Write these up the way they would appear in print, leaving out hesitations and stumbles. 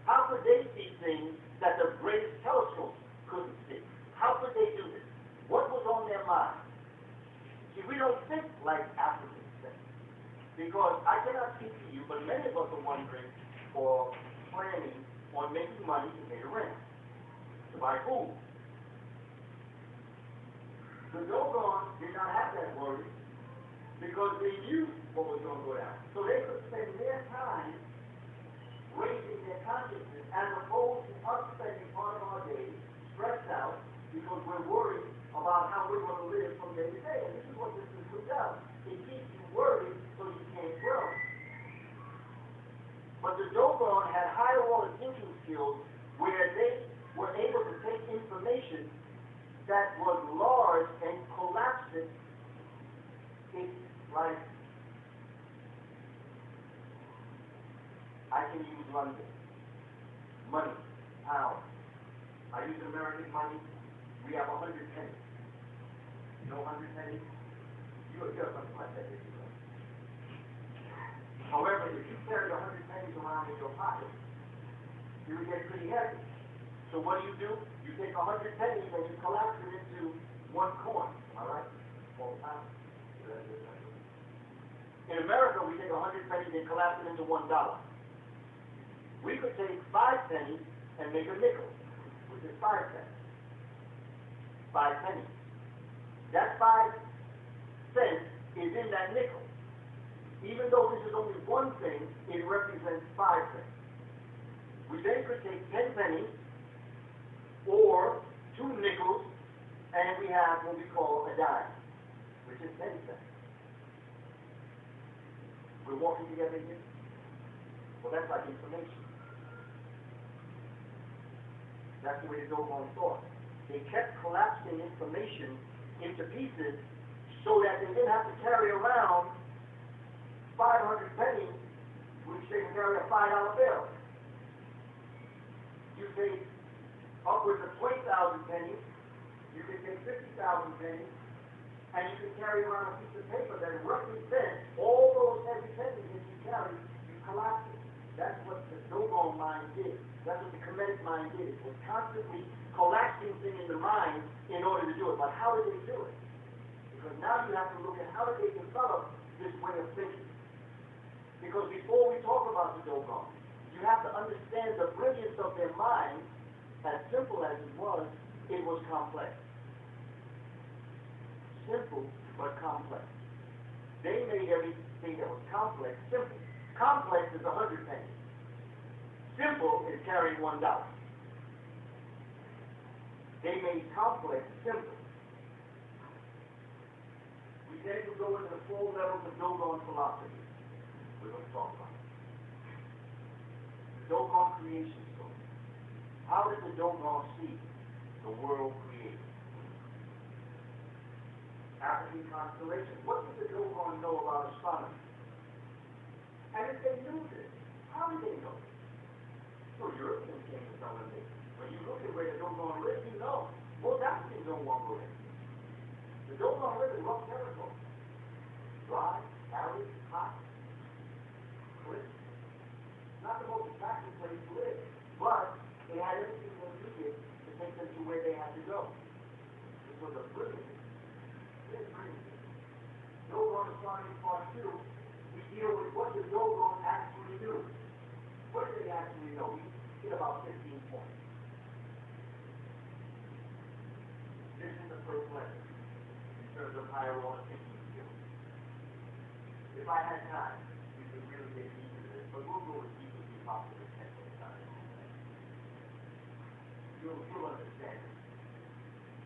How could they see things that the greatest telescopes couldn't see? How could they do this? What was on their mind? See, we don't think like Africans think. Because I cannot speak to you, but many of us are wondering or planning on making money to pay the rent, to buy food. The Dogon did not have that worry because they knew what was going to go down. So they could spend their time raising their consciousness as opposed to us spending part of our day stressed out because we're worried about how we're going to live from day to day. And this is what this is does. It keeps you worried so you can't grow. But the Dogon had higher order thinking skills where they were able to take information that was large and collapse it in like, I can use London, money, pounds. I use American money. We have 100 pennies. You know 100 pennies? You have something like that, if you know. However, if you carry 100 pennies around in your pocket, you would get pretty heavy. So what do? You take 100 pennies and you collapse it into one coin, all right? All the time. In America, we take 100 pennies and collapse it into $1. We could take 5 pennies and make a nickel, which is 5 cents. 5 pennies. That 5 cents is in that nickel. Even though this is only one thing, it represents 5 cents. We then could take 10 pennies or 2 nickels, and we have what we call a dime, which is 10 cents. We're walking together here? Well, that's like information. That's the way the Dogon thought. They kept collapsing information into pieces so that they didn't have to carry around 500 pennies, which they can carry a $5 bill. You take upwards of 20,000 pennies, you can take 50,000 pennies, and you can carry around a piece of paper that represents all those heavy pennies that you carry, you collapse it. That's what the Dogon mind did. That's what the Kemetic mind did. It was constantly collapsing things in the mind in order to do it. But how did they do it? Because now you have to look at how did they develop this way of thinking. Because before we talk about the Dogon, you have to understand the brilliance of their mind. As simple as it was complex. Simple, but complex. They made everything that was complex simple. Complex is 100 pennies. Simple is carrying $1. They made complex simple. We then will go into the 4 levels of Dogon philosophy. We're going to talk about it. The Dogon creation story. How did the Dogon see the world created? African constellations. What did the Dogon know about astronomy? And if they knew this, how did they know it? So Europeans came to tell them this. When you look at where the Dogon lived, you know. Most Africans don't want to go there. The Dogon lived in rough territory. Dry, arid, hot, cliff. Not the most attractive place to live, but they had everything they needed to take them to where they had to go. This was a brilliant. Dogon astronomy part 2, we deal with what the Dogon actually do. What did they actually know? We get about 15 points. This is the first lesson in terms of higher order thinking skills. If I had time, we could really get deep into this, but we'll go as deep as we possibly can for the time. You'll understand it.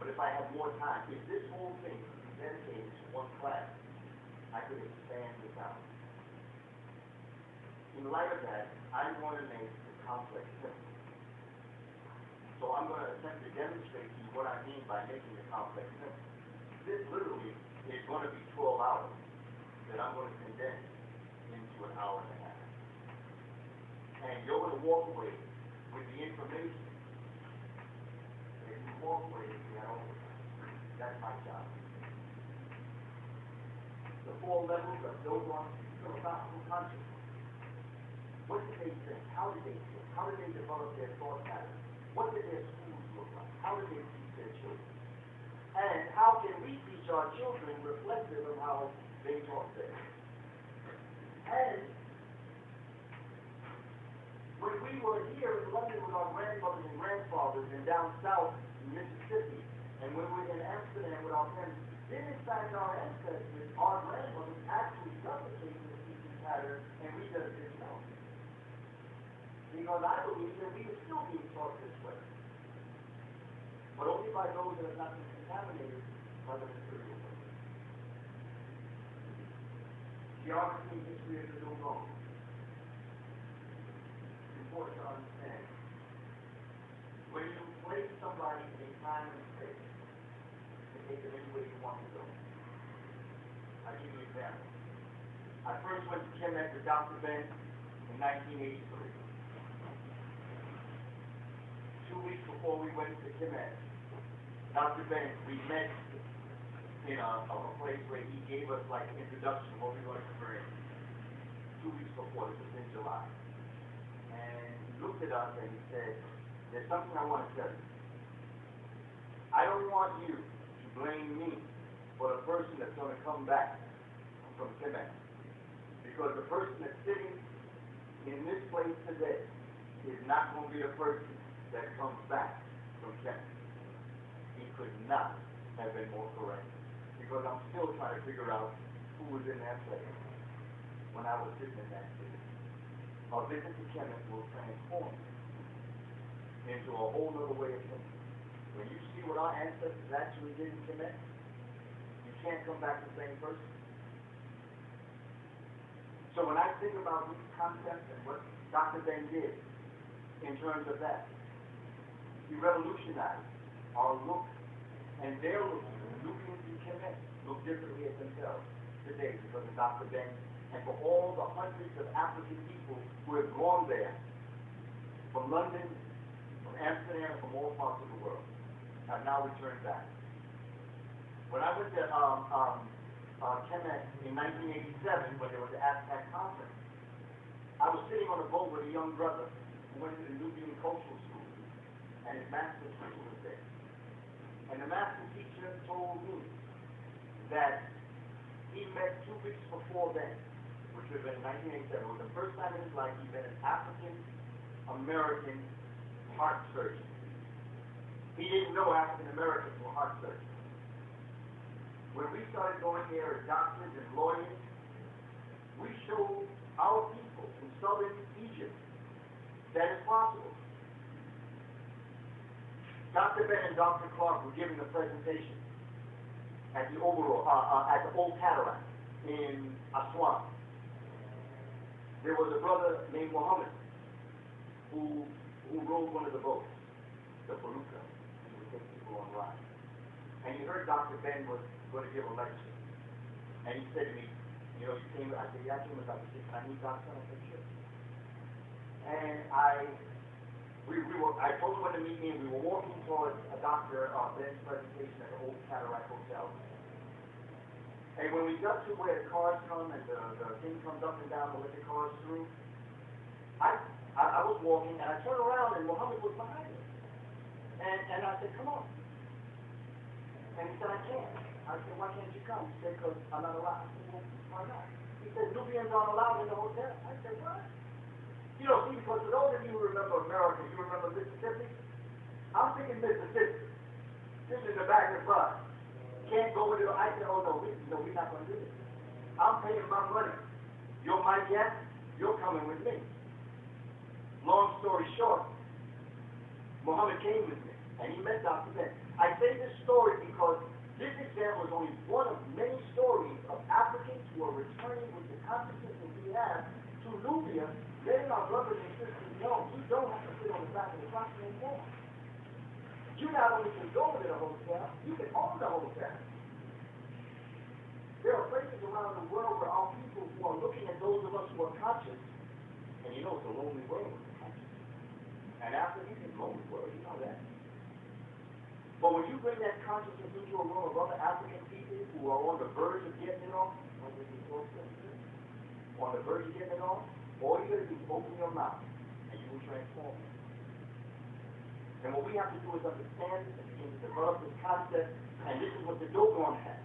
But if I had more time, if this whole thing could be dedicated to one class, I could expand this out. In light of that, I want to make the complex simple. So I'm going to attempt to demonstrate to you what I mean by making the complex simple. This literally is going to be 12 hours that I'm going to condense into an hour and a half. And you're going to walk away with the information. If you walk away with that overtime, that's my job. The 4 levels of Dogon philosophical consciousness. What did they think? How did they think? How did they develop their thought patterns? What did their schools look like? How did they teach their children? And how can we teach our children reflective of how they taught theirs? And when we were here in London with our grandmothers and grandfathers and down south in Mississippi, and when we were in Amsterdam with our parents, then in fact our ancestors, our grandmothers, actually replicated the teaching pattern, and we just didn't know. Because I believe that we are still being taught this way. But only by those that have not been contaminated by the material world. Geography and history of the Dogon. It's important to understand. When you place somebody in a time and space, you can take them any way you want to go. I'll give you an example. I first went to Kemet with Dr. Ben in 1983. 2 weeks before we went to Kemet, Dr. Ben, we met in a place where he gave us like an introduction of what we were going to bring. 2 weeks before, this was in July. And he looked at us and he said, there's something I want to tell you. I don't want you to blame me for the person that's going to come back from Kemet. Because the person that's sitting in this place today is not going to be the person that comes back from Kemet. He could not have been more correct. Because I'm still trying to figure out who was in that place when I was sitting in that city. Our visit to Kemet will transform into a whole other way of thinking. When you see what our ancestors actually did in Kemet, you can't come back the same person. So when I think about these concepts and what Dr. Ben did in terms of that, he revolutionized our look and their look, looking into Kemet, look differently at themselves today because of Dr. Ben and for all the hundreds of African people who have gone there from London, from Amsterdam, from all parts of the world, have now returned back. When I went to Kemet in 1987, when there was the Aztec conference, I was sitting on a boat with a young brother who went to the Nubian Cultural School, and his master teacher was there. And the master teacher told me that he met 2 weeks before then, which was in 1987. It was the first time in his life he met an African-American heart surgeon. He didn't know African-Americans were heart surgeons. When we started going there as doctors and lawyers, we showed our people in southern Egypt that it's possible. Dr. Ben and Dr. Clark were giving a presentation at the Old Cataract in Aswan. There was a brother named Muhammad who rode one of the boats, the Baruka, and would take people on rides. And he heard Dr. Ben was going to give a lecture. And he said to me, you know, you came, I said, yeah, I came with Dr. Can I meet Dr. I said, sure. And I told him when to meet me, and we were walking towards Dr. Ben's presentation at the Old Cataract Hotel. And when we got to where the cars come and the thing comes up and down to let the cars through, I was walking, and I turned around, and Muhammad was behind me. And I said, come on. And he said, I can't. I said, why can't you come? He said, because I'm not allowed. I said, well, why not? He said, Nubians aren't allowed in the hotel. I said, what? You know, see, because for those of you who remember America, you remember Mississippi? I'm thinking Mississippi. This is the back of the bus. Can't go with it. I said, oh, no, we're not going to do this. I'm paying my money. You're my guest. You're coming with me. Long story short, Muhammad came with me, and he met Dr. Ben. I say this story because this example is only one of many stories of Africans who are returning with the consciousness that we have to Nubia, letting our brothers and sisters know you don't have to sit on the back of the bus anymore. You not only can go to the hotel, you can own the hotel. There are places around the world where our people who are looking at those of us who are conscious, and you know it's a lonely world when you're conscious. And Africa is a lonely world, you know that. But when you bring that consciousness into a room of other African people who are on the verge of getting it off, on the verge of getting it off, All you got to do is open your mouth, and you will transform it. And what we have to do is understand and begin to develop this concept, and this is what the Dogon has.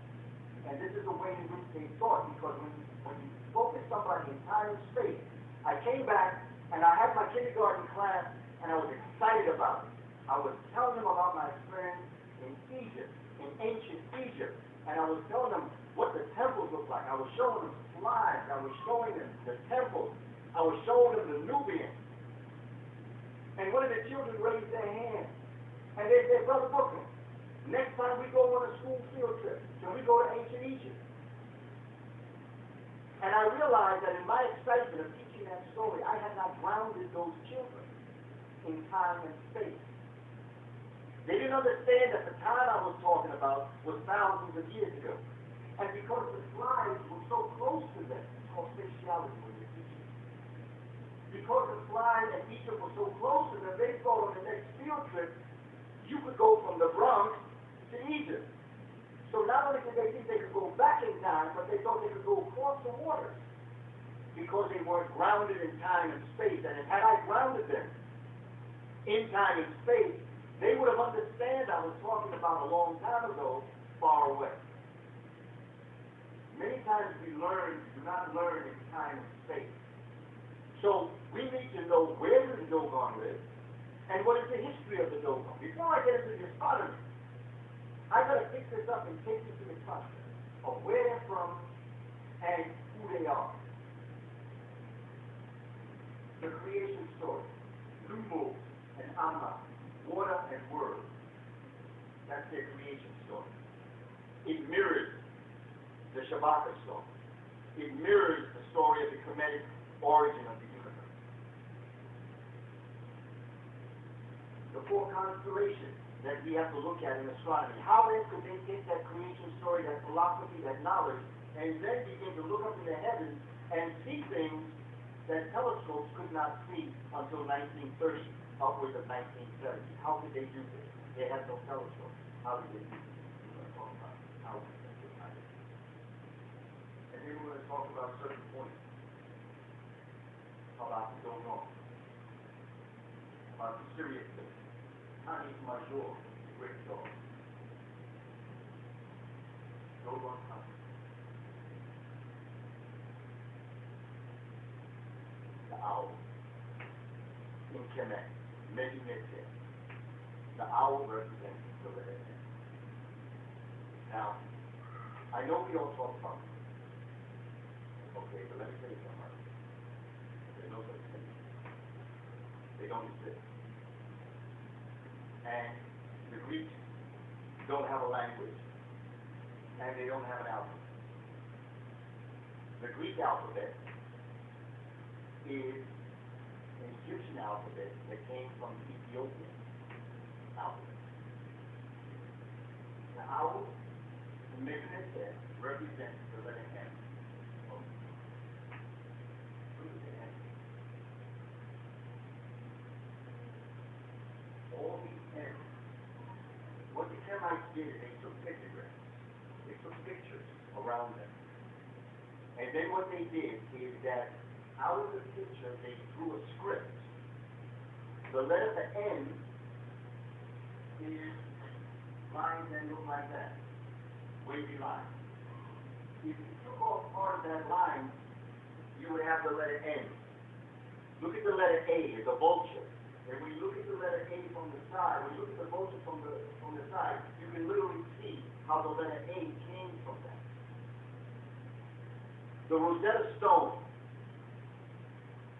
And this is the way in which they thought, because when you focus somebody in time and space, I came back, and I had my kindergarten class, and I was excited about it. I was telling them about my experience in Egypt, in ancient Egypt, and I was telling them what the temples looked like. I was showing them slides. I was showing them the temples. I was showing them the Nubians. And one of the children raised their hand, and they said, Brother Brooklyn, next time we go on a school field trip, can we go to ancient Egypt? And I realized that in my excitement of teaching that story, I had not grounded those children in time and space. They didn't understand that the time I was talking about was thousands of years ago. And because the slides were so close to them, it's called spatiality when you're teaching. Because the slide and Egypt were so close to them, they thought on the next field trip, you could go from the Bronx to Egypt. So not only did they think they could go back in time, but they thought they could go across the water. Because they weren't grounded in time and space. And had I grounded them in time and space, they would have understood I was talking about a long time ago, far away. Many times we do not learn in time and space. So we need to know where the Dogon lives and what is the history of the Dogon. Before I get into the astronomy, I got to pick this up and take you to the concept of where they're from and who they are. The creation story, Lumu and Amma, water and word. That's their creation story. It mirrors the Hiawatha story. It mirrors the story of the Kemetic origin of the universe. The four constellations that we have to look at in astronomy. How then could they take that creation story, that philosophy, that knowledge, and then begin to look up in the heavens and see things that telescopes could not see until 1930, upwards of 1970? How could they do this? They had no telescope. How did they do this? We're going to talk about how we can do it. And then we're going to talk about certain points about the Dogon, about the serious things. Honey's Major, great dog. Dogon Honey. The owl. In Kemet, Medinete. The owl represents the letter N. Now, I know we don't talk about it. Okay, but let me tell you something. There's no such thing. They don't exist. And the Greeks don't have a language, and they don't have an alphabet. The Greek alphabet is an Egyptian alphabet that came from the Ethiopian alphabet. The owl, the Meganite, represents the letter M. Look at the M. All these M's. What the Kemites did is they took pictograms. They took pictures around them. And then what they did is that out of the picture they drew a script. The letter N is lines that look like that. Wavy lines. If you took off part of that line, you would have the letter N. Look at the letter A, it's a vulture. And when you look at the letter A from the side, when you look at the vulture from the side, you can literally see how the letter A came from that. The Rosetta Stone.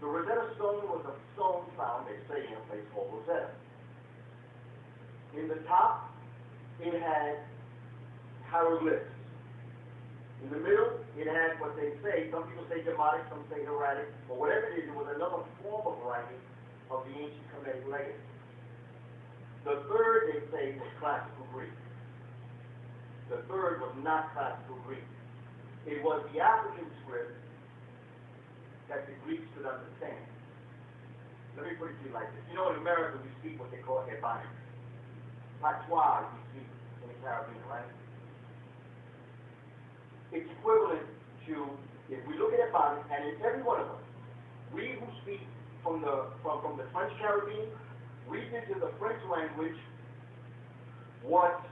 The Rosetta Stone was a stone found, they say, in a place called Rosetta. In the top, it had hieroglyphs. In the middle, it had what they say, some people say Demotic, some say Hieratic, but whatever it is, it was another form of writing of the ancient Kemetic legacy. The third, they say, was classical Greek. The third was not classical Greek. It was the African script that the Greeks could understand. Let me put it to you like this. You know, in America, we speak what they call Ebonics. Patois, we speak in the Caribbean, right? It's equivalent to, if we look at Ebonics, and in every one of them, we who speak from the French Caribbean read into the French language what